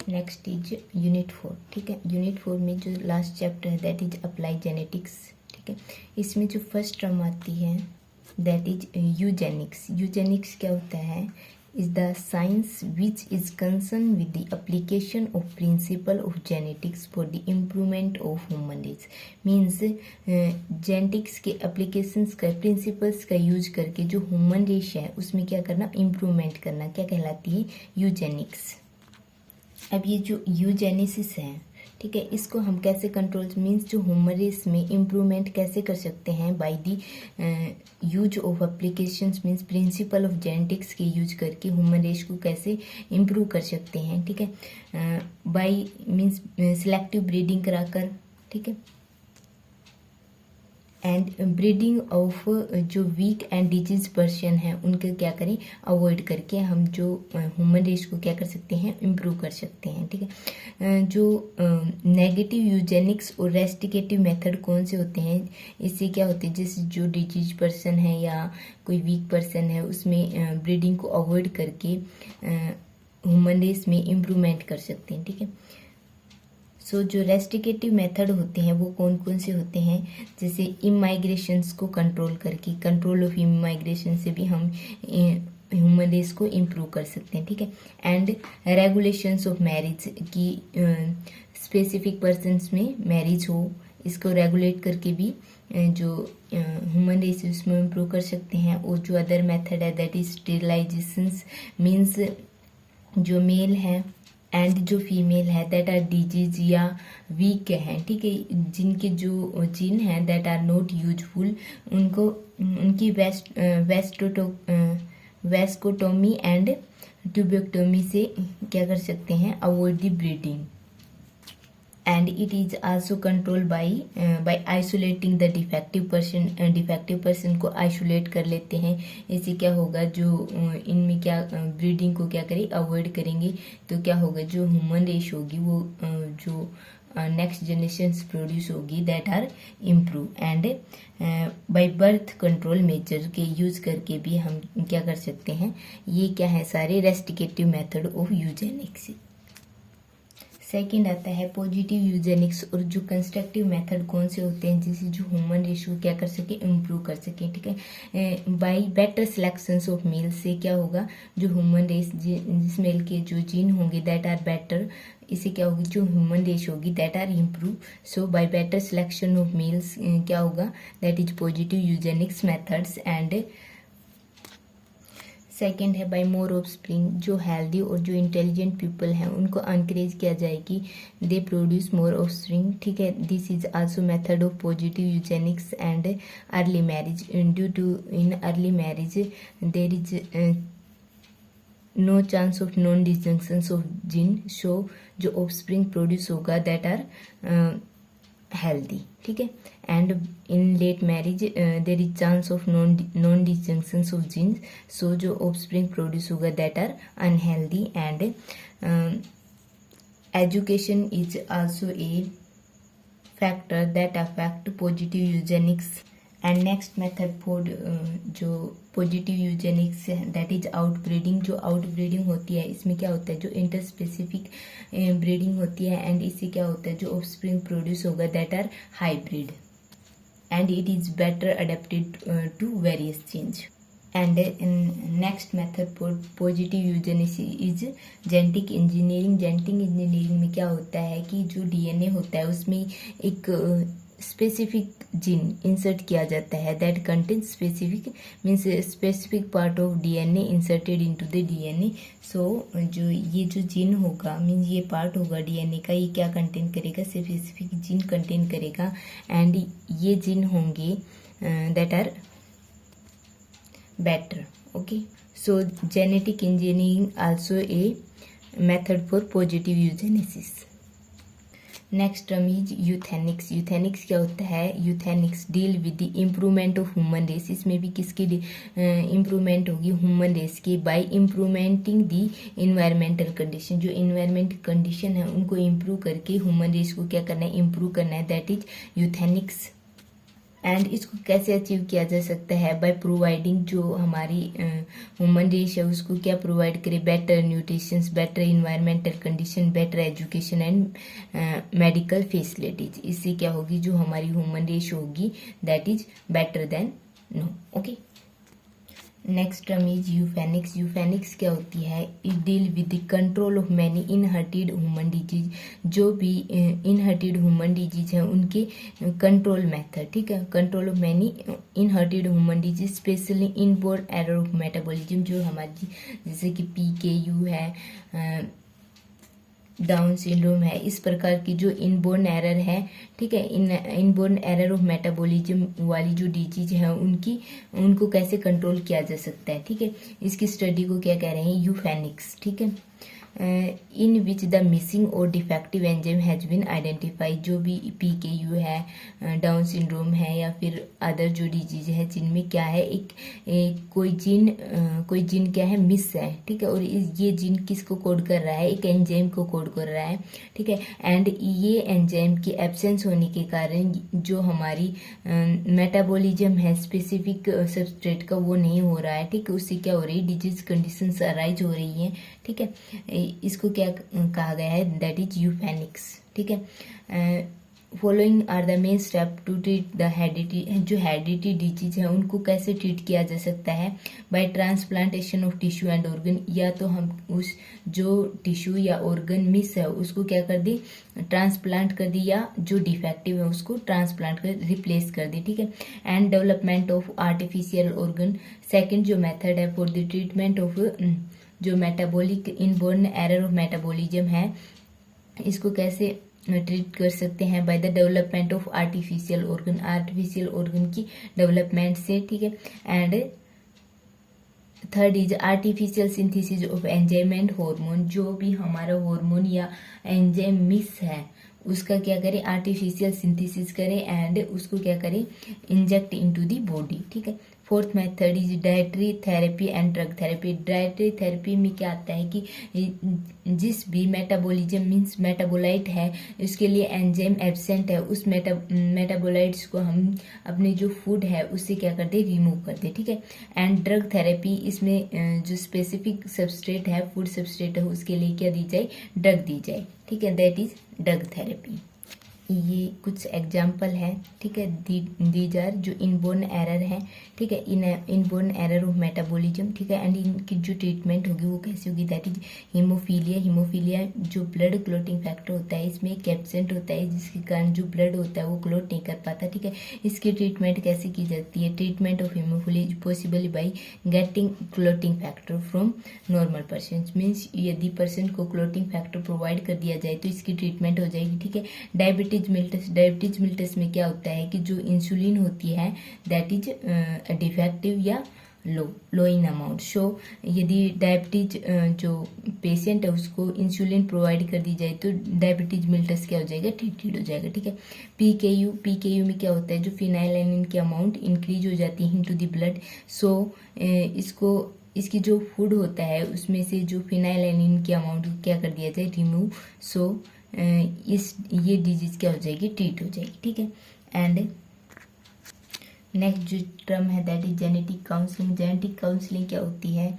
Next is unit 4। ठीक है, unit 4 में जो लास्ट चैप्टर है दैट इज अप्लाई जेनेटिक्स। ठीक है, इसमें जो फर्स्ट टर्म आती है दैट इज यूजेनिक्स। यूजेनिक्स क्या होता है? Is the science which is concern with the application of principle of genetics for the improvement of human race. Means genetics के एप्लीकेशंस का, प्रिंसिपल्स का यूज करके जो ह्यूमन रेस है उसमें क्या करना, इम्प्रूवमेंट करना, क्या कहलाती है? यूजेनिक्स। अब ये जो यूजेनेसिस है, ठीक है, इसको हम कैसे कंट्रोल, मीन्स जो ह्यूमन रेस में इम्प्रूवमेंट कैसे कर सकते हैं? By the use of applications, means principal of genetics के यूज करके ह्यूमन रेस को कैसे इम्प्रूव कर सकते हैं। ठीक है, बाय मीन्स सिलेक्टिव ब्रीडिंग कराकर, ठीक है, एंड ब्रीडिंग ऑफ जो वीक एंड डिजीज पर्सन है उनके क्या करें, अवॉइड करके हम जो ह्यूमन रेस को क्या कर सकते हैं, इम्प्रूव कर सकते हैं। ठीक है, जो नेगेटिव यूजेनिक्स और रेस्टिकेटिव मेथड कौन से होते हैं? इससे क्या होते हैं, जैसे जो डिजीज पर्सन है या कोई वीक पर्सन है उसमें ब्रीडिंग को अवॉइड करके ह्यूमन रेस में इम्प्रूवमेंट कर सकते हैं। ठीक है, सो जो रेस्टिकेटिव मेथड होते हैं वो कौन कौन से होते हैं? जैसे इमाइग्रेशंस को कंट्रोल करके, कंट्रोल ऑफ इमाइग्रेशन से भी हम ह्यूमन रेस को इम्प्रूव कर सकते हैं। ठीक है, एंड रेगुलेशंस ऑफ मैरिज की स्पेसिफिक पर्सन्स में मैरिज हो, इसको रेगुलेट करके भी जो ह्यूमन रेस उसमें इम्प्रूव कर सकते हैं। और जो अदर मेथड है दैट इज स्टेरिलाइजेशंस, मीन्स जो मेल है एंड जो फीमेल है दैट आर डिजीज या वीक हैं, ठीक है, जिनके जो जीन हैं दैट आर नॉट यूजफुल, उनको उनकी वेस्कोटोमी एंड ट्यूबेक्टोमी से क्या कर सकते हैं, avoid the breeding. And it is also control by isolating the defective person को आइसोलेट कर लेते हैं। इससे क्या होगा, जो इनमें क्या ब्रीडिंग को क्या करें, अवॉइड करेंगे, तो क्या होगा, जो ह्यूमन रेस होगी वो जो नेक्स्ट जनरेशन प्रोड्यूस होगी that are improve. And by birth control measure के यूज करके भी हम क्या कर सकते हैं, ये क्या है, सारे रेस्टिकेटिव मेथड ऑफ यूजेनिक्स। सेकेंड आता है पॉजिटिव यूजेनिक्स। और जो कंस्ट्रक्टिव मेथड कौन से होते हैं जिससे जो ह्यूमन रेस को क्या कर सके, इम्प्रूव कर सके। ठीक है, by better selections of male से क्या होगा, जो ह्यूमन रेस जिस मेल के जो जीन होंगे दैट आर बेटर, इससे क्या होगी, जो ह्यूमन रेस होगी that are improve. So by better selection of males क्या होगा, that is positive eugenics methods. And second है बाय मोर ऑफ स्प्रिंग, जो हेल्दी और जो इंटेलिजेंट पीपल हैं उनको अनकरेज किया जाए कि they produce more offspring. ठीक है, this is also method of positive eugenics. And early marriage, due to in early marriage there is no chance of non disjunctions of gene, so जो offspring produce होगा that are healthy. ठीक है, and in late marriage there is chance of non disjunctions of genes, so जो offspring produce होगा that are unhealthy. And education is also a factor that affect positive eugenics. And next method for जो positive eugenics that is outbreeding. जो outbreeding होती है इसमें क्या होता है, जो इंटरस्पेसिफिक ब्रीडिंग होती है, एंड इससे क्या होता है, जो ऑफस्प्रिंग प्रोड्यूस होगा that are hybrid, and it is better adapted to various change. And next method for positive eugenics is genetic engineering. Genetic engineering में क्या होता है कि जो डीएनए होता है उसमें एक स्पेसिफिक जीन इंसर्ट किया जाता है that contain specific, means specific part of DNA inserted into the DNA. So जो ये जो जीन होगा, मीन्स ये पार्ट होगा डीएनए का, ये क्या कंटेन करेगा, स्पेसिफिक जीन कंटेन करेगा, एंड ये जीन होंगे that are better. Okay, so genetic engineering also a method for positive eugenesis. Next term is euthenics. Euthenics क्या होता है, euthenics deal with the improvement of human race. इसमें भी किसकी improvement होगी, ह्यूमन रेस की, by improvementing the environmental condition. जो environment condition है उनको इम्प्रूव करके ह्यूमन रेस को क्या करना है, इम्प्रूव करना है, दैट इज यूथेनिक्स। एंड इसको कैसे अचीव किया जा सकता है, बाय प्रोवाइडिंग, जो हमारी ह्यूमन रेस है उसको क्या प्रोवाइड करे, better nutritions, better environmental condition, better education and medical facilities. इससे क्या होगी, जो हमारी ह्यूमन रेस होगी that is better than no. Okay, next term is euphenics. Euphenics क्या होती है, it deal with the control of many inherited human disease. जो भी इनहर्टेड ह्यूमन डिजीज है उनके कंट्रोल मेथड, ठीक है, control of many inherited human disease, specially inborn error of metabolism, जो हमारी जैसे कि PKU है, डाउन सिंड्रोम है, इस प्रकार की जो इनबोर्न एरर है, ठीक है, इनबोर्न एरर ऑफ मेटाबॉलिज्म वाली जो डिजीज है उनको कैसे कंट्रोल किया जा सकता है, ठीक है। इसकी स्टडी को क्या कह रहे हैं, यूफेनिक्स, ठीक है। इन विच द मिसिंग और defective enzyme has been identified. जो भी PKU है, डाउन सिंड्रोम है या फिर अदर जो डिजीज है जिनमें क्या है, एक कोई जीन क्या है, मिस है, ठीक है, और ये जीन किसको कोड कर रहा है, एक एंजाइम को कोड कर रहा है, ठीक है। एंड ये एंजाइम की एब्सेंस होने के कारण जो हमारी मेटाबॉलिज्म है स्पेसिफिक सबस्ट्रेट का वो नहीं हो रहा है, ठीक है। उससे क्या हो रही है, डिजीज कंडीशंस अराइज हो रही हैं, ठीक है। इसको क्या कहा गया है, दैट इज यूफेनिक्स, ठीक है। Following are the main step to treat the heredity. जो हेरिडिटी डिजीज है उनको कैसे ट्रीट किया जा सकता है, by transplantation of tissue and organ. या तो हम उस जो टिश्यू या ऑर्गन मिस है उसको क्या कर दी, ट्रांसप्लांट कर दी, या जो डिफेक्टिव है उसको ट्रांसप्लांट कर रिप्लेस कर दी, ठीक है। And development of artificial organ. Second जो मेथड है फॉर द ट्रीटमेंट ऑफ जो metabolic inborn error of metabolism है, इसको कैसे ट्रीट कर सकते हैं, by the development of artificial organ, artificial organ की डेवलपमेंट से, ठीक है। And third is artificial synthesis of enzyme and hormone. जो भी हमारा हार्मोन या एंजाइम मिस है उसका क्या करें, आर्टिफिशियल सिंथेसिस करें एंड उसको क्या करें, इंजेक्ट इनटू द बॉडी, ठीक है। Fourth method is dietary therapy and drug therapy. Dietary therapy में क्या आता है कि जिस भी मेटाबॉलिज्म मीन्स मेटाबोलाइट है उसके लिए एंजाइम एब्सेंट है, उस मेटाबोलाइट्स को हम अपने जो फूड है उससे क्या कर दे, रिमूव कर दे, ठीक है। एंड ड्रग थेरेपी, इसमें जो स्पेसिफिक सबस्ट्रेट है, फूड सबस्ट्रेट है, उसके लिए क्या दी जाए, ड्रग दी जाए, ठीक है, दैट इज ड्रग थेरेपी। ये कुछ एग्जाम्पल है, ठीक है, दीज आर जो इनबोर्न एरर है, ठीक है, इनबोर्न एरर ऑफ मेटाबॉलिज्म, ठीक है। एंड इनकी जो ट्रीटमेंट होगी वो कैसे होगी, दैट इज हीमोफीलिया। हीमोफीलिया जो ब्लड क्लोटिंग फैक्टर होता है इसमें एक एब्सेंट होता है जिसके कारण जो ब्लड होता है वो क्लोट नहीं कर पाता, ठीक है। इसकी ट्रीटमेंट कैसे की जाती है, treatment of haemophilia is possible by getting clotting factor from normal person. Means यदि पर्सन को क्लोटिंग फैक्टर प्रोवाइड कर दिया जाए तो इसकी ट्रीटमेंट हो जाएगी, ठीक है। डायबिटीज मिल्टस में क्या होता है कि जो इंसुलिन होती है दैट इज डिफेक्टिव या लो इन अमाउंट। सो यदि डायबिटीज जो पेशेंट है उसको इंसुलिन प्रोवाइड कर दी जाए तो डायबिटीज मिल्टस क्या हो जाएगा, ट्रीटेड हो जाएगा, ठीक है। PKU में क्या होता है, जो फिनाइलैनिन की अमाउंट इंक्रीज हो जाती है इनटू द ब्लड। सो इसकी जो फूड होता है उसमें से जो फिनाइलैनिन की अमाउंट क्या कर दिया जाए, रिमूव। सो ये डिजीज क्या हो जाएगी, ट्रीट हो जाएगी, ठीक है। एंड नेक्स्ट जो टर्म है that is genetic counselling. Genetic counselling क्या होती है,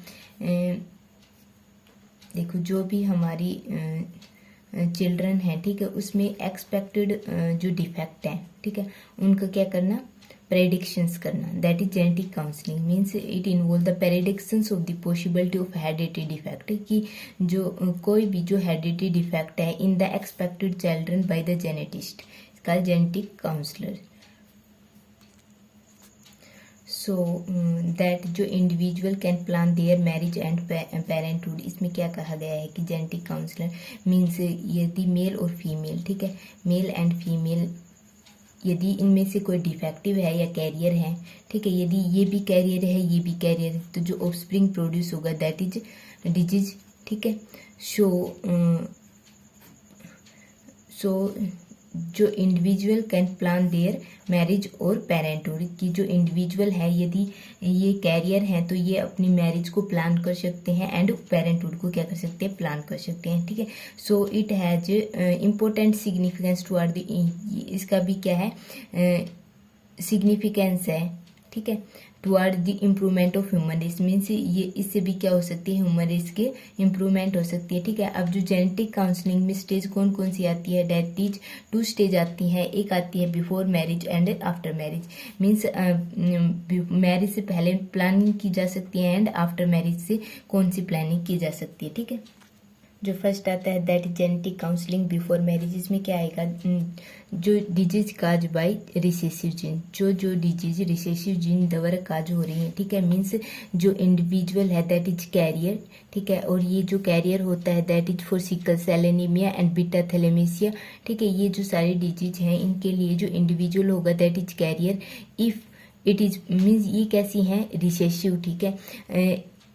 देखो जो भी हमारी चिल्ड्रन है, ठीक है, उसमें एक्सपेक्टेड जो डिफेक्ट है, ठीक है, उनका क्या करना, प्रेडिक्शंस करना, that is genetic counselling. Means it involve the predictions of the possibility of hereditary defect, कि जो कोई भी जो हेरिडिटरी डिफेक्ट है in the expected children by the geneticist, इसका जेनेटिक काउंसलर। सो दैट जो individual can plan there marriage and parenthood. इसमें क्या कहा गया है कि जेनेटिक काउंसलर मीन्स यदि मेल और फीमेल, ठीक है, मेल एंड फीमेल यदि इनमें से कोई डिफेक्टिव है या कैरियर है, ठीक है, यदि ये भी कैरियर है ये भी कैरियर है तो जो ऑफस्प्रिंग प्रोड्यूस होगा दैट इज डिजीज, ठीक है। सो जो individual can plan there marriage और पेरेंटहुड, की जो इंडिविजुअल है यदि ये कैरियर है तो ये अपनी मैरिज को प्लान कर सकते हैं एंड पेरेंटहुड को क्या कर सकते हैं, प्लान कर सकते हैं, ठीक है। So it has important significance to are the, इसका भी क्या है सिग्निफिकेंस है, ठीक है, toward the improvement of human race, means ये इससे भी क्या हो सकती है, ह्यूमन रेस के इम्प्रूवमेंट हो सकती है, ठीक है। अब जो जेनेटिक काउंसलिंग में स्टेज कौन कौन सी आती है, दैट इज 2 स्टेज आती है। एक आती है before marriage and after marriage, means marriage से पहले प्लानिंग की जा सकती है एंड आफ्टर मैरिज से कौन सी प्लानिंग की जा सकती है, ठीक है। जो फर्स्ट आता है that is genetic counselling before marriage. इसमें क्या आएगा, जो disease cause by recessive gene, जो डिजीज रिसेसिव जीन द्वारा काज हो रही है, ठीक है, मीन्स जो इंडिविजुअल है दैट इज कैरियर, ठीक है, और ये जो कैरियर होता है that is for sickle cell anaemia and beta thalassaemia, ठीक है। ये जो सारी डिजीज हैं इनके लिए जो इंडिविजुअल होगा that is carrier, if it is means ये कैसी हैं, रिसेसिव, ठीक है।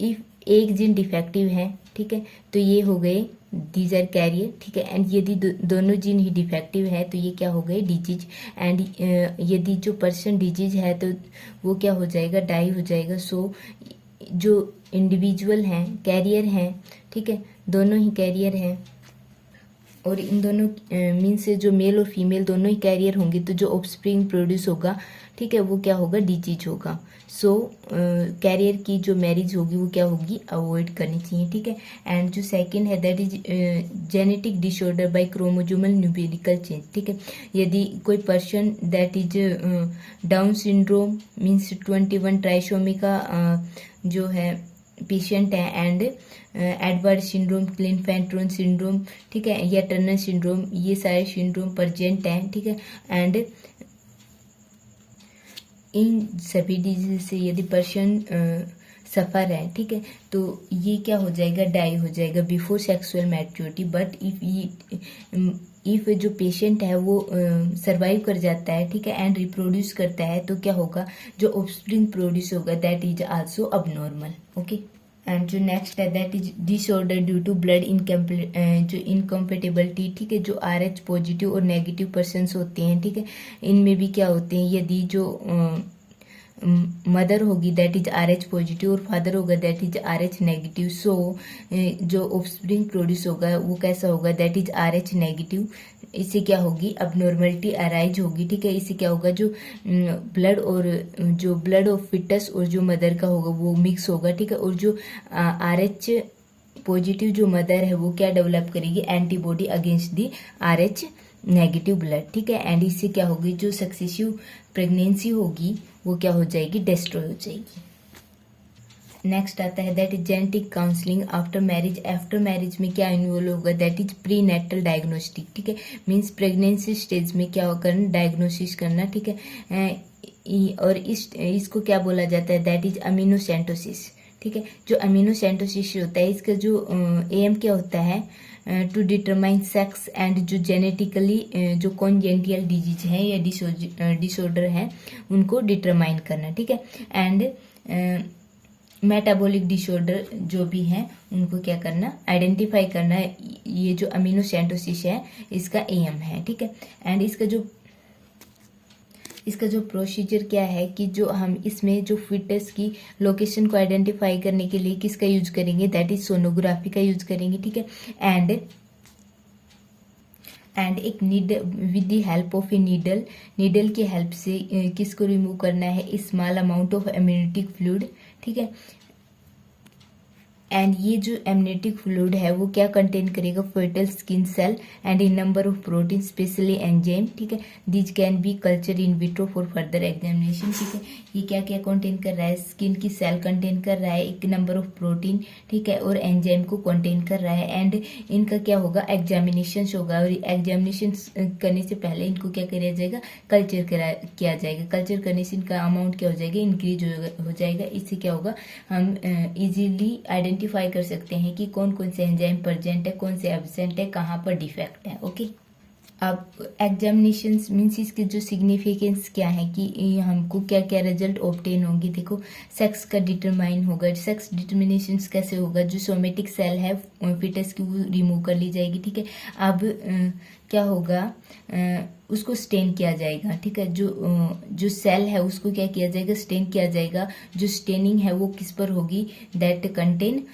इफ एक जीन डिफेक्टिव है, ठीक है, तो ये हो गए दीज आर कैरियर, ठीक है। एंड यदि दोनों जीन ही डिफेक्टिव है तो ये क्या हो गए, डिजीज। एंड यदि जो पर्सन डिजीज है तो वो क्या हो जाएगा, डाई हो जाएगा। सो जो इंडिविजुअल हैं कैरियर हैं, ठीक है, दोनों ही कैरियर हैं, और इन दोनों मीन्स जो मेल और फीमेल दोनों ही कैरियर होंगे तो जो ऑफस्प्रिंग प्रोड्यूस होगा, ठीक है, वो क्या होगा, डिजीज होगा। सो कैरियर की जो मैरिज होगी वो क्या होगी, अवॉइड करनी चाहिए, ठीक है। एंड जो सेकंड है that is genetic disorder by chromosomal numerical change, ठीक है। यदि कोई person that is down syndrome means 21 trisomy का जो है पेशेंट है, and Edward syndrome, Klinefelter syndrome, ठीक है, या टर्नर सिंड्रोम, ये सारे सिंड्रोम प्रेजेंट हैं, ठीक है। एंड इन सभी डिजीज से यदि पर्सन सफ़र है, ठीक है, तो ये क्या हो जाएगा, डाई हो जाएगा before sexual maturity. But if जो पेशेंट है वो सरवाइव कर जाता है, ठीक है, एंड रिप्रोड्यूस करता है, तो क्या होगा, जो ऑफस्प्रिंग प्रोड्यूस होगा that is also abnormal, okay. And जो नेक्स्ट है that is disorder due to blood जो इनकम्पेटेबिलिटी, ठीक है, जो RH पॉजिटिव और नेगेटिव पर्सन्स होते हैं, ठीक है, इनमें भी क्या होते हैं, यदि जो मदर होगी दैट इज RH पॉजिटिव और फादर होगा दैट इज RH नेगेटिव, सो जो ऑफस्प्रिंग प्रोड्यूस होगा वो कैसा होगा, दैट इज RH नेगेटिव। इससे क्या होगी, अबनॉर्मलिटी अराइज होगी, ठीक है। इससे क्या होगा, जो ब्लड ऑफ फिटस और जो मदर का होगा वो मिक्स होगा, ठीक है, और जो RH पॉजिटिव जो मदर है वो क्या डेवलप करेगी, antibody against the RH negative blood, ठीक है। एंड इससे क्या होगी, जो सक्सेसिव प्रेगनेंसी होगी वो क्या हो जाएगी, डिस्ट्रॉय हो जाएगी। नेक्स्ट आता है that is genetic counselling after marriage. After marriage में क्या इन्वॉल्व होगा, that is prenatal diagnostic, ठीक है, मीन्स प्रेगनेंसी स्टेज में क्या करना, डायग्नोसिस करना, ठीक है। और इसको क्या बोला जाता है, दैट इज अमीनोसेंटोसिस, ठीक है। जो अमीनोसेंटोसिस होता है इसका जो एम क्या होता है, टू डिटरमाइन सेक्स एंड जो जेनेटिकली जो कॉन्जेनिटल डिजीज है या डिसऑर्डर है उनको डिटरमाइन करना, ठीक है। एंड मेटाबॉलिक डिसऑर्डर जो भी हैं उनको क्या करना, आइडेंटिफाई करना। ये जो अमीनोसेंटोसिस है इसका एम है, ठीक है। एंड इसका जो प्रोसीजर क्या है कि जो हम इसमें जो फिटस की लोकेशन को आइडेंटिफाई करने के लिए किसका यूज करेंगे, दैट इज सोनोग्राफी का यूज करेंगे, ठीक है। एंड एक with the help of a needle की हेल्प से किसको रिमूव करना है, small amount of amniotic fluid, ठीक है। एंड ये जो एमनियोटिक फ्लूइड है वो क्या कंटेन करेगा, fertile skin cell and in number of protein specially enzyme, ठीक है। This can be culture in vitro for further examination, ठीक है। ये क्या क्या कंटेन कर रहा है, स्किन की सेल कंटेन कर रहा है, एक नंबर ऑफ प्रोटीन, ठीक है, और एंजाइम को कंटेन कर रहा है। एंड इनका क्या होगा, एग्जामिनेशन होगा, और एग्जामिनेशन करने से पहले इनको क्या किया जाएगा, कल्चर किया जाएगा। कल्चर करने से इनका अमाउंट क्या हो जाएगा, इंक्रीज हो जाएगा। इससे क्या होगा, हम इजीली आइडेंटिफाई कर सकते हैं कि कौन कौन से एंजाइम प्रेजेंट है, कौन से एब्सेंट है, कहाँ पर डिफेक्ट है, ओके। अब एग्जामिनेशन मीन्स इसकी जो सिग्निफिकेंस क्या है कि हमको क्या क्या रिजल्ट ऑब्टेन होंगे। देखो, सेक्स का डिटरमाइन होगा, सेक्स डिटर्मिनेशन कैसे होगा, जो सोमेटिक सेल है फिटस की वो रिमूव कर ली जाएगी, ठीक है। अब क्या होगा, उसको स्टेन किया जाएगा, ठीक है। जो सेल है उसको क्या किया जाएगा, स्टेन किया जाएगा। जो स्टेनिंग है वो किस पर होगी, that contain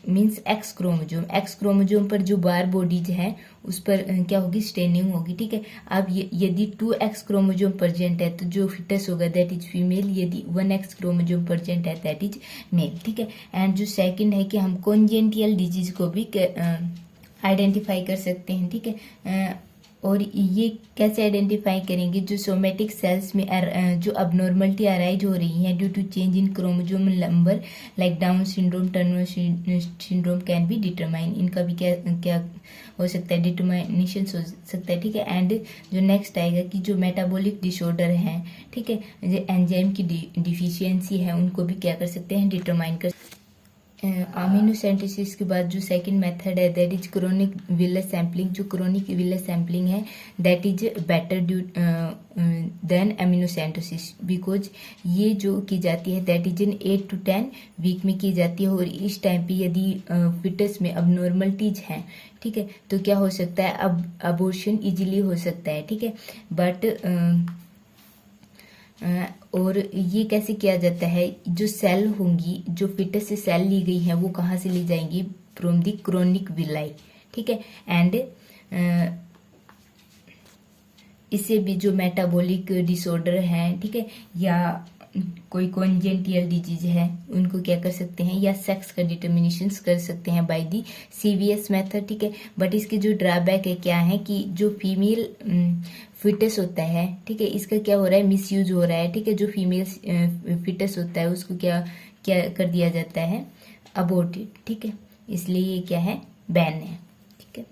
means x chromosome पर जो बार बॉडीज है उस पर क्या होगी, स्टेनिंग होगी, ठीक है। अब यदि 2x क्रोमोजोम प्रेजेंट है तो जो फिटस होगा दैट इज फीमेल, यदि 1x क्रोमोजोम प्रेजेंट है दैट इज मेल, ठीक है। एंड जो सेकंड है कि हम कॉन्जेनिटल डिजीज को भी आइडेंटिफाई कर सकते हैं, ठीक है। और ये कैसे आइडेंटिफाई करेंगे, जो सोमेटिक सेल्स में जो अबनॉर्मलिटी अराइज हो रही है due to change in chromosome number like down syndrome, Turner syndrome can be determine, इनका भी क्या हो सकता है, डिटरमाइनेशन हो सकता है, ठीक है। एंड जो नेक्स्ट आएगा कि जो मेटाबॉलिक डिसऑर्डर है, ठीक है, जो एंजाइम की डिफिशियंसी है उनको भी क्या कर सकते हैं, डिटरमाइन कर। अमीनोसेंटेसिस के बाद जो सेकंड मेथड है that is chronic villus sampling. जो क्रोनिक विलस सैम्पलिंग है that is better than amniocentesis, because ये जो की जाती है that is in 8 to 10 week में की जाती है। और इस टाइम पे यदि फिटस में अबनॉर्मलिटीज हैं, ठीक है, तो क्या हो सकता है, अब अबॉर्शन इजीली हो सकता है, ठीक है। बट और ये कैसे किया जाता है, जो सेल होंगी, जो फिटस से सेल ली गई है वो कहाँ से ली जाएंगी, फ्रॉम दी क्रोनिक विलाई, ठीक है। एंड इससे भी जो मेटाबॉलिक डिसऑर्डर है, ठीक है, या कोई कॉन्जेनिटल डिजीज है उनको क्या कर सकते हैं, या सेक्स का डिटर्मिनेशन कर सकते हैं बाय दी CVS मेथड, ठीक है। बट इसके जो ड्रॉबैक है क्या है कि जो फीमेल फिटस होता है, ठीक है, इसका क्या हो रहा है, मिसयूज हो रहा है, ठीक है। जो फीमेल फिटस होता है उसको क्या क्या कर दिया जाता है, अबॉर्टेड, ठीक है। इसलिए ये क्या है, बैन है, ठीक है।